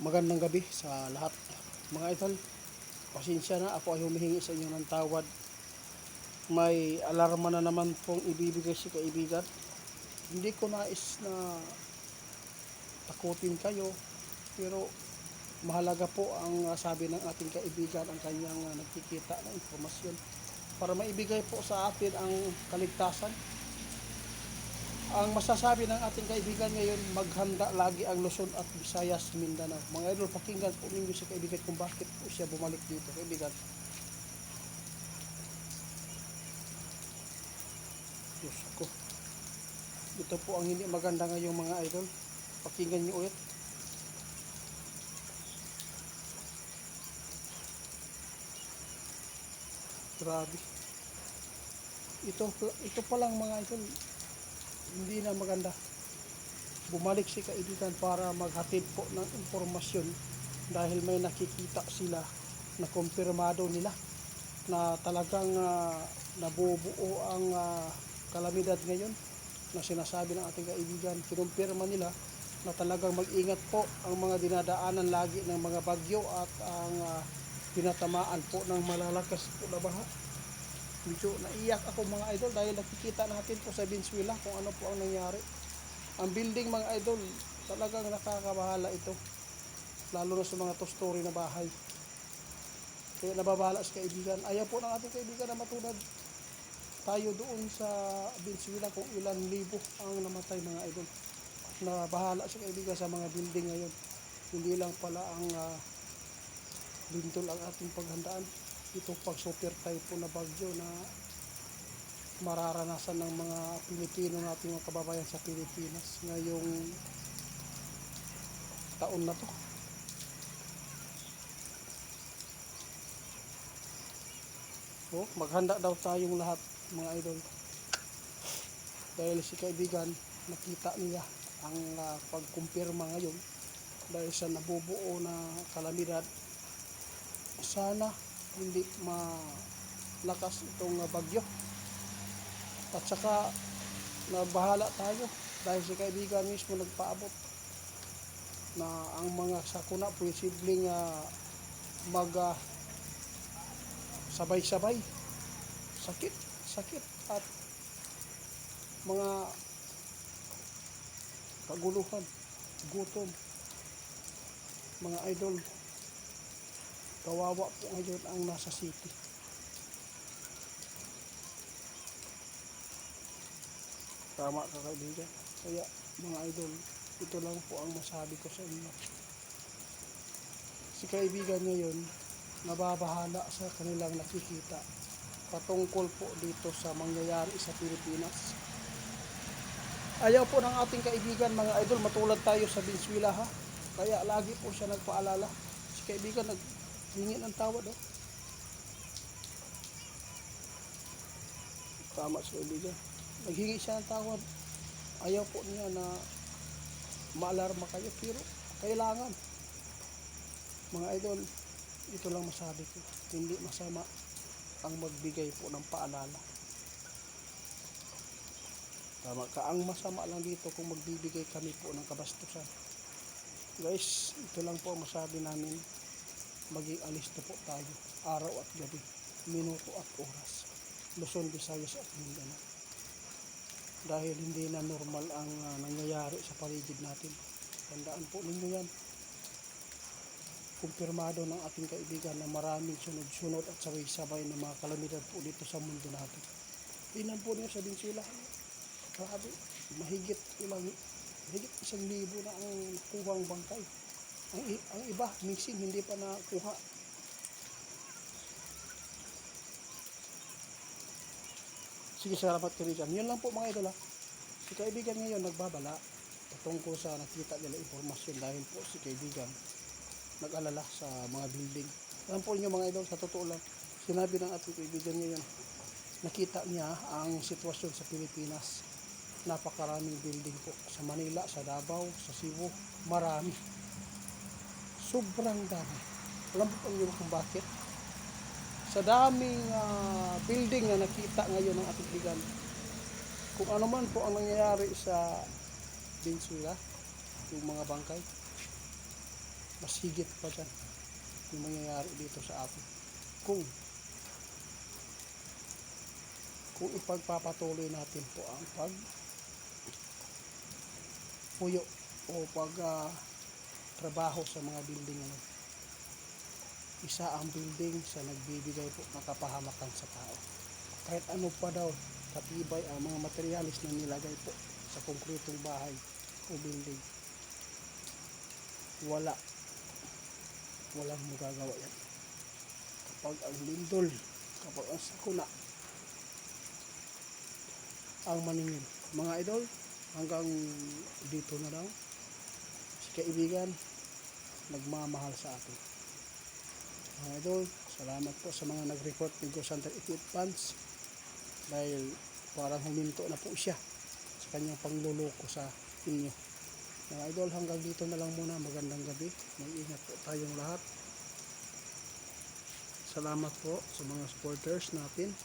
Magandang gabi sa lahat. Mga idol, pasensya na ako ay humihingi sa inyo ng tawad. May alarma na naman pong ibibigay si kaibigan. Hindi ko nais na takutin kayo, pero mahalaga po ang sabi ng ating kaibigan, ang kanyang nagkikita na impormasyon para maibigay po sa atin ang kaligtasan. Ang masasabi ng ating kaibigan ngayon, maghanda lagi ang Luzon at Visayas, Mindanao. Mga idol, pakinggan po ninyo si kaibigan kung bakit po siya bumalik dito, kaibigan. Diyos ko. Ito po ang hindi maganda ngayong mga idol. Pakinggan nyo ulit. Grabe. Ito pa lang mga idol, hindi na maganda. Bumalik si kaibigan para maghatid po ng impormasyon dahil may nakikita sila na kumpirmado nila na talagang nabubuo ang kalamidad ngayon na sinasabi ng ating kaibigan. Kinumpirma nila na talagang mag-ingat po ang mga dinadaanan lagi ng mga bagyo at ang tinatamaan po ng malalakas po na baha. Medyo naiyak ako mga idol dahil nakikita natin po sa Venezuela kung ano po ang nangyari. Ang building mga idol, talagang nakakabahala ito. Lalo na sa mga two-story na bahay. Kaya nababahala sa kaibigan. Ayaw po ng ating kaibigan na matulad tayo doon sa Venezuela kung ilan libo ang namatay mga idol. Nabahala sa kaibigan sa mga building ngayon. Hindi lang pala ang lintol ang ating paghandaan. Ito pag super typhoon na bagyo na mararanasan ng mga Pilipino nating mga kababayan sa Pilipinas ngayong taon na to. So, maghanda daw tayong lahat mga idol. Dahil si kaibigan nakita niya ang pagkumpirma ngayon dahil sa nabubuo na kalamidad. Sana hindi malakas itong bagyo at saka nabahala tayo dahil si kaibigan mismo nagpaabot na ang mga sakuna posibleng mag sabay-sabay sakit at mga kaguluhan, gutom. Mga idol, kawawa po ngayon ang nasa city. Tama ka kaibigan. Kaya mga idol, ito lang po ang masabi ko sa inyo. Si kaibigan ngayon, nababahala sa kanilang nakikita patungkol po dito sa mangyayari sa Pilipinas. Ayaw po ng ating kaibigan mga idol, matulad tayo sa Venezuela ha. Kaya lagi po siya nagpaalala. Si kaibigan hingi ng tawad Tama sa kaibigan. Naghingi siya ng tawad. Ayaw po niya na maalarma kayo, pero kailangan. Mga idol, ito lang masabi ko. Hindi masama ang magbigay po ng paalala. Tama ka. Ang masama lang dito kung magbibigay kami po ng kabastusan. Guys, ito lang po ang masabi namin. Maging alisto po tayo araw at gabi, minuto at oras, Luzon, Visayas at Mindanao, dahil hindi na normal ang nangyayari sa paligid natin. Tandaan po ninyo yan. Kumpirmado ng ating kaibigan na maraming sunod-sunod at sabay-sabay na mga kalamidad po dito sa mundo natin. Tingnan po niyo sa Venezuela, grabe, mahigit 1,000 na ang kuhang bangkay. Ang iba, missing, hindi pa nakuha. Sige, salamat kaibigan. Yun lang po mga idol ha. Si kaibigan ngayon nagbabala patungkol sa nakita nila impormasyon dahil po si kaibigan nag-alala sa mga building. Alam po niyo mga idol, sa totoo lang, sinabi ng ating kaibigan ngayon, nakita niya ang sitwasyon sa Pilipinas. Napakaraming building po sa Manila, sa Davao, sa Cebu, marami. Sobrang dami. Alam po niyo kung bakit? Sa daming building na nakita ngayon ng ating kaibigan, kung ano man po ang nangyayari sa Venezuela, yung mga bangkay, mas higit pa dyan yung mangyayari dito sa atin kung ipagpapatuloy natin po ang puyo o trabaho sa mga building ngayon. Isa ang building sa nagbibigay po ng kapahamakan sa tao. Kahit ano pa daw katibay ang mga materialis na nilagay po sa konkretong bahay o building, walang magagawa yan. Kapag ang lindol, kapag ang sakuna ang maningil. Mga idol, hanggang dito na lang. Si kaibigan nagmamahal sa atin. Mga idol, salamat po sa mga nag-report ng Ghost Hunter 88 fans dahil parang huminto na po siya sa kanyang pangluloko sa inyo. Mga idol, hanggang dito na lang muna. Magandang gabi. Mag-ingat po tayong lahat. Salamat po sa mga supporters natin.